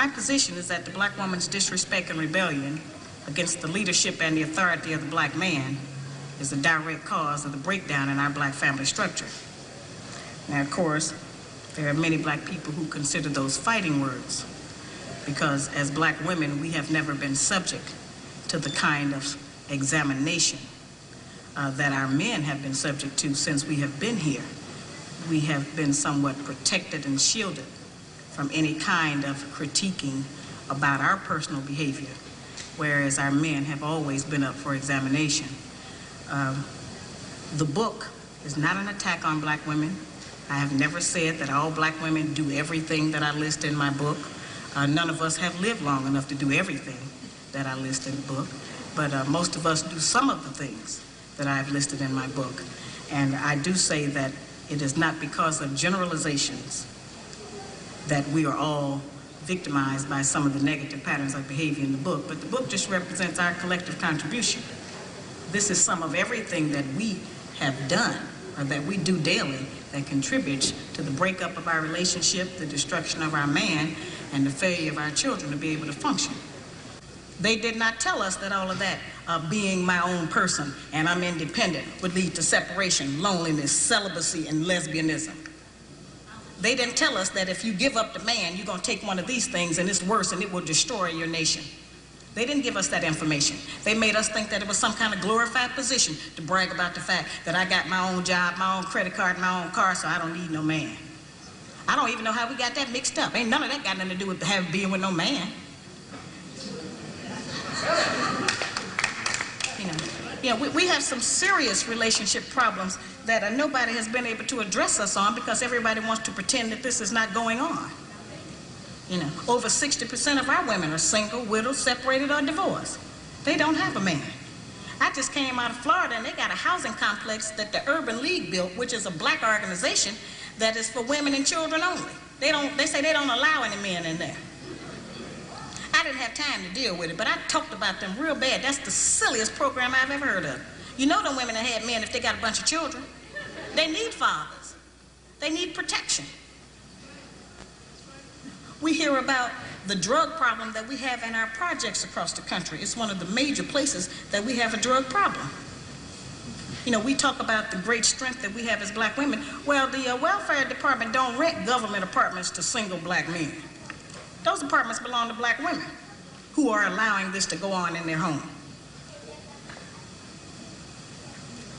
My position is that the black woman's disrespect and rebellion against the leadership and the authority of the black man is a direct cause of the breakdown in our black family structure. Now, of course, there are many black people who consider those fighting words because as black women, we have never been subject to the kind of examination that our men have been subject to since we have been here. We have been somewhat protected and shielded from any kind of critiquing about our personal behavior, whereas our men have always been up for examination. The book is not an attack on black women. I have never said that all black women do everything that I list in my book. None of us have lived long enough to do everything that I list in the book, but most of us do some of the things that I've listed in my book. And I do say that it is not because of generalizations that we are all victimized by some of the negative patterns of behavior in the book, but the book just represents our collective contribution. This is some of everything that we have done, or that we do daily, that contributes to the breakup of our relationship, the destruction of our man, and the failure of our children to be able to function. They did not tell us that all of that, being my own person and I'm independent, would lead to separation, loneliness, celibacy, and lesbianism. They didn't tell us that if you give up the man, you're going to take one of these things and it's worse and it will destroy your nation. They didn't give us that information. They made us think that it was some kind of glorified position to brag about the fact that I got my own job, my own credit card, my own car, so I don't need no man. I don't even know how we got that mixed up. Ain't none of that got nothing to do with being with no man. You know, we have some serious relationship problems that nobody has been able to address us on because everybody wants to pretend that this is not going on. You know, over 60% of our women are single, widowed, separated, or divorced. They don't have a man. I just came out of Florida and they got a housing complex that the Urban League built, which is a black organization that is for women and children only. They say they don't allow any men in there. I didn't have time to deal with it, but I talked about them real bad. That's the silliest program I've ever heard of. You know them women that had men if they got a bunch of children. They need fathers. They need protection. We hear about the drug problem that we have in our projects across the country. It's one of the major places that we have a drug problem. You know, we talk about the great strength that we have as black women. Well, the welfare department don't rent government apartments to single black men. Those apartments belong to black women who are allowing this to go on in their home.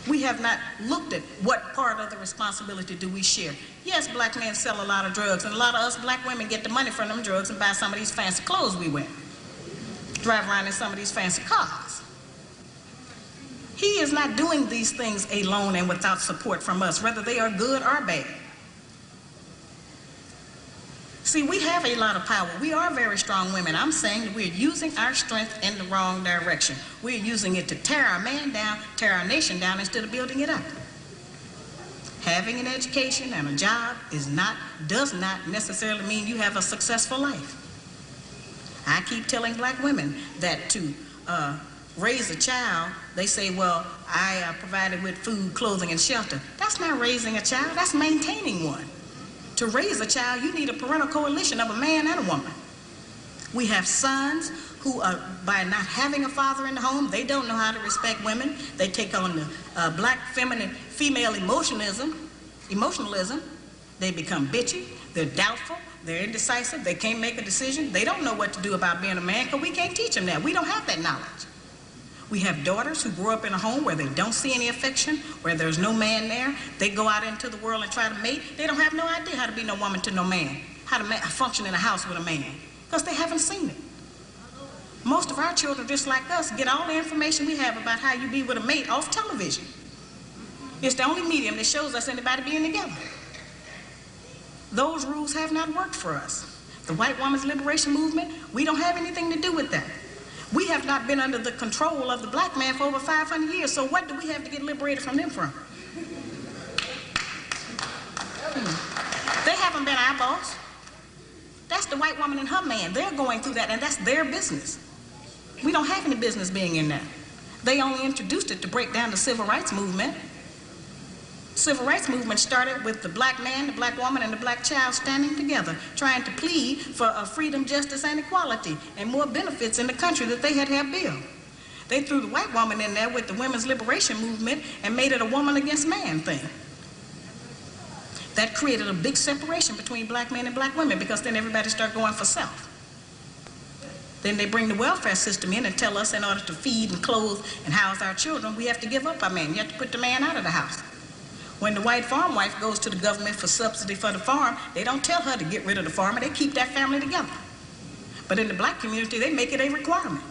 We have not looked at what part of the responsibility do we share. Yes, black men sell a lot of drugs, and a lot of us black women get the money from them drugs and buy some of these fancy clothes we wear. Drive around in some of these fancy cars. He is not doing these things alone and without support from us, whether they are good or bad. See, we have a lot of power. We are very strong women. I'm saying that we're using our strength in the wrong direction. We're using it to tear our man down, tear our nation down instead of building it up. Having an education and a job does not necessarily mean you have a successful life. I keep telling black women that to raise a child, they say, well, I provided with food, clothing, and shelter. That's not raising a child, that's maintaining one. To raise a child, you need a parental coalition of a man and a woman. We have sons who, by not having a father in the home, they don't know how to respect women. They take on the black female emotionalism. They become bitchy, they're doubtful, they're indecisive, they can't make a decision. They don't know what to do about being a man because we can't teach them that. We don't have that knowledge. We have daughters who grow up in a home where they don't see any affection, where there's no man there. They go out into the world and try to mate. They don't have no idea how to be no woman to no man, how to function in a house with a man, because they haven't seen it. Most of our children, just like us, get all the information we have about how you be with a mate off television. It's the only medium that shows us anybody being together. Those rules have not worked for us. The white woman's liberation movement, we don't have anything to do with that. We have not been under the control of the black man for over 500 years, so what do we have to get liberated from them from? They haven't been our boss. That's the white woman and her man. They're going through that, and that's their business. We don't have any business being in that. They only introduced it to break down the civil rights movement. Civil rights movement started with the black man, the black woman, and the black child standing together, trying to plead for freedom, justice, and equality, and more benefits in the country that they had built. They threw the white woman in there with the women's liberation movement and made it a woman against man thing. That created a big separation between black men and black women, because then everybody started going for self. Then they bring the welfare system in and tell us in order to feed and clothe and house our children, we have to give up our man. You have to put the man out of the house. When the white farm wife goes to the government for subsidy for the farm, they don't tell her to get rid of the farmer, they keep that family together. But in the black community, they make it a requirement,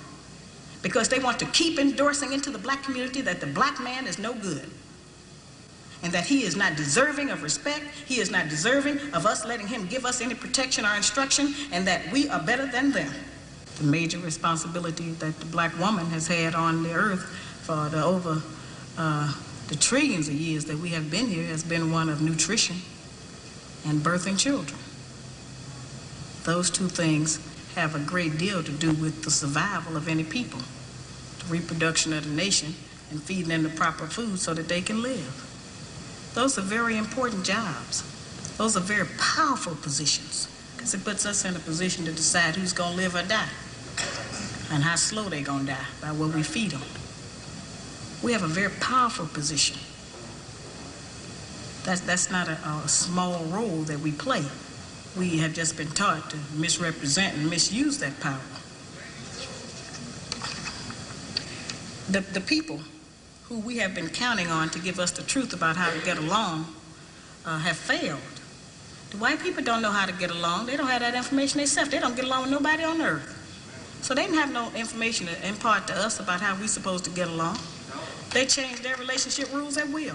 because they want to keep endorsing into the black community that the black man is no good, and that he is not deserving of respect, he is not deserving of us letting him give us any protection or instruction, and that we are better than them. The major responsibility that the black woman has had on the earth for the trillions of years that we have been here has been one of nutrition and birthing children. Those two things have a great deal to do with the survival of any people, the reproduction of the nation, and feeding them the proper food so that they can live. Those are very important jobs. Those are very powerful positions, because it puts us in a position to decide who's going to live or die, and how slow they're going to die, by what we feed them. We have a very powerful position. That's not a small role that we play. We have just been taught to misrepresent and misuse that power. The people who we have been counting on to give us the truth about how to get along have failed. The white people don't know how to get along. They don't have that information themselves. They don't get along with nobody on earth. So they didn't have no information to impart to us about how we're supposed to get along. They change their relationship rules at will.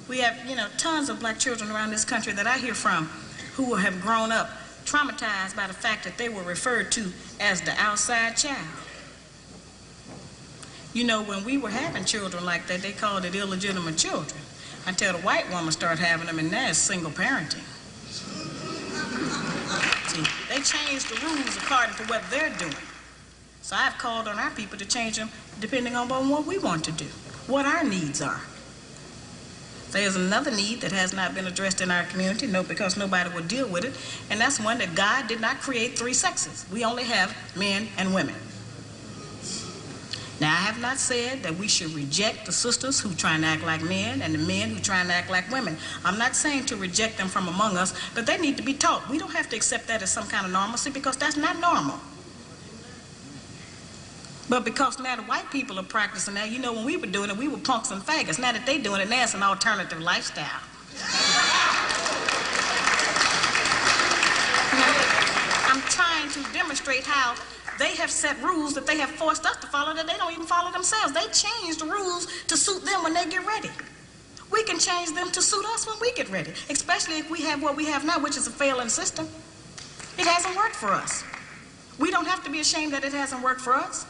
We have, tons of black children around this country that I hear from who have grown up traumatized by the fact that they were referred to as the outside child. When we were having children like that, they called it illegitimate children, until the white woman started having them, and now it's single parenting. See, they changed the rules according to what they're doing. So I've called on our people to change them depending on what we want to do, what our needs are. There's another need that has not been addressed in our community, because nobody will deal with it, and that's one that God did not create three sexes. We only have men and women. Now, I have not said that we should reject the sisters who try and act like men and the men who try and act like women. I'm not saying to reject them from among us, but they need to be taught. We don't have to accept that as some kind of normalcy, because that's not normal. But because now the white people are practicing that, when we were doing it, we were punks and faggots. Now that they're doing it, now it's an alternative lifestyle. I'm trying to demonstrate how they have set rules that they have forced us to follow that they don't even follow themselves. They change the rules to suit them when they get ready. We can change them to suit us when we get ready, especially if we have what we have now, which is a failing system. It hasn't worked for us. We don't have to be ashamed that it hasn't worked for us.